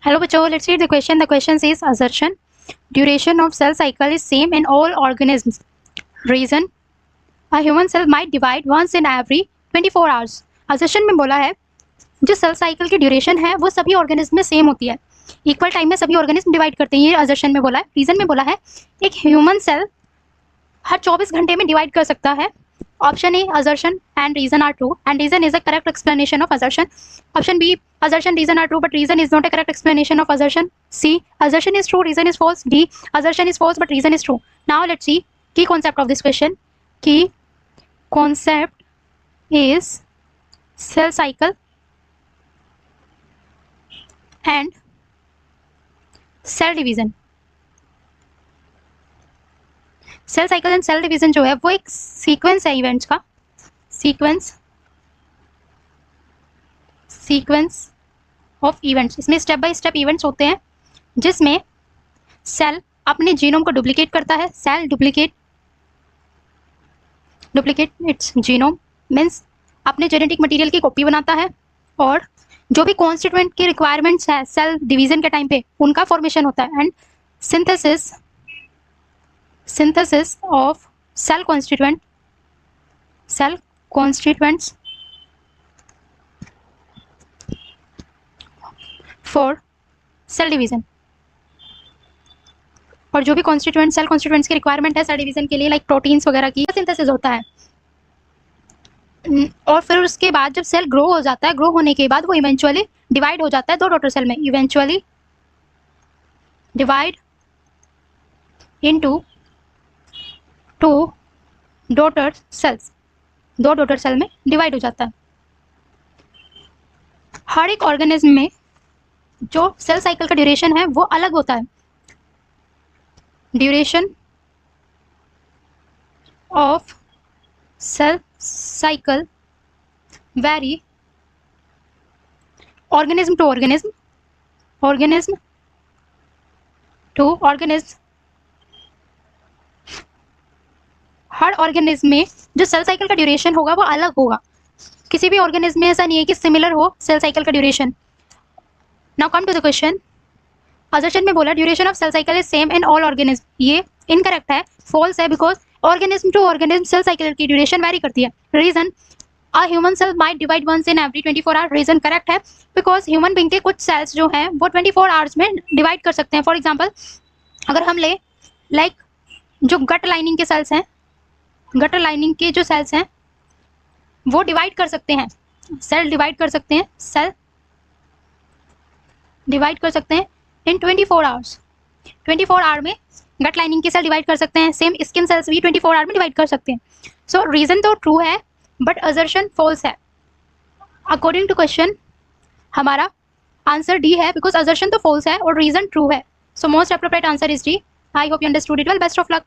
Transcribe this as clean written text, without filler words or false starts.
Hello बच्चों, let's read the question. The question says assertion duration of cell cycle is same in all organisms. Reason a human cell might divide once in every 24 hours. assertion में बोला है जो cell cycle की duration है वो सभी organism में same होती है, इक्वल टाइम में सभी ऑर्गेनिज्म डिवाइड करते हैं. ये assertion में बोला है. रीजन में बोला है एक ह्यूमन सेल हर 24 घंटे में डिवाइड कर सकता है. Option A, assertion and reason are true, and reason is a correct explanation of assertion. Option B, assertion, reason are true, but reason is not a correct explanation of assertion. C, assertion is true, reason is false. D, assertion is false, but reason is true. Now let's see key concept of this question. Key concept is cell cycle and cell division. Cell cycle and cell division जो है वो एक sequence है events का. Sequence of events. इसमें step by step events होते हैं जिसमें सेल अपने जीनोम को डुप्लीकेट करता है. Cell duplicate its genome means अपने जेनेटिक मटेरियल की कॉपी बनाता है, और जो भी कॉन्स्टिट्यूएंट की रिक्वायरमेंट्स है सेल डिवीजन के टाइम पे उनका फॉर्मेशन होता है. And synthesis of cell constituents for cell division. और जो भी सेल कॉन्स्टिट्यूएंट्स की रिक्वायरमेंट है सेल डिवीजन के लिए लाइक प्रोटीन्स वगैरह की सिंथेसिस होता है. और फिर उसके बाद जब सेल ग्रो हो जाता है, ग्रो होने के बाद वो इवेंचुअली डिवाइड हो जाता है दो डॉटर सेल में. Eventually divide into two daughter cells. दो डॉटर सेल में डिवाइड हो जाता है. हर एक ऑर्गेनिज्म में जो सेल साइकिल का ड्यूरेशन है वो अलग होता है. Duration of cell cycle vary organism to organism. हर ऑर्गेनिज्म में जो सेल साइकिल का ड्यूरेशन होगा वो अलग होगा. किसी भी ऑर्गेनिज्म में ऐसा नहीं है कि सिमिलर हो सेल साइकिल का duration. Now come to the question. Assertion में बोला duration of cell cycle is same in all organism. ये इनकरेक्ट है, फॉल्स है, because organism to organism cell cycle की ड्यूरेशन वेरी करती है. Reason a human cell might divide once in every 24 hour. Reason correct है because human being के कुछ sales जो हैं वो 24 आवर्स में डिवाइड कर सकते हैं. फॉर एग्जाम्पल अगर हम ले लाइक जो गट लाइनिंग के सेल्स हैं, गटर लाइनिंग के जो सेल्स हैं वो डिवाइड कर सकते हैं. सेल डिवाइड कर सकते हैं इन 24 आवर्स. 24 आवर में गट लाइनिंग के सेल डिवाइड कर सकते हैं. सेम स्किन सेल्स भी 24 आवर में डिवाइड कर सकते हैं. सो रीजन तो ट्रू है बट असर्शन फॉल्स है. अकॉर्डिंग टू क्वेश्चन हमारा आंसर डी है बिकॉज असर्शन तो फॉल्स है और रीजन ट्रू है. So most appropriate answer is D. I hope you understood it well. Best of luck.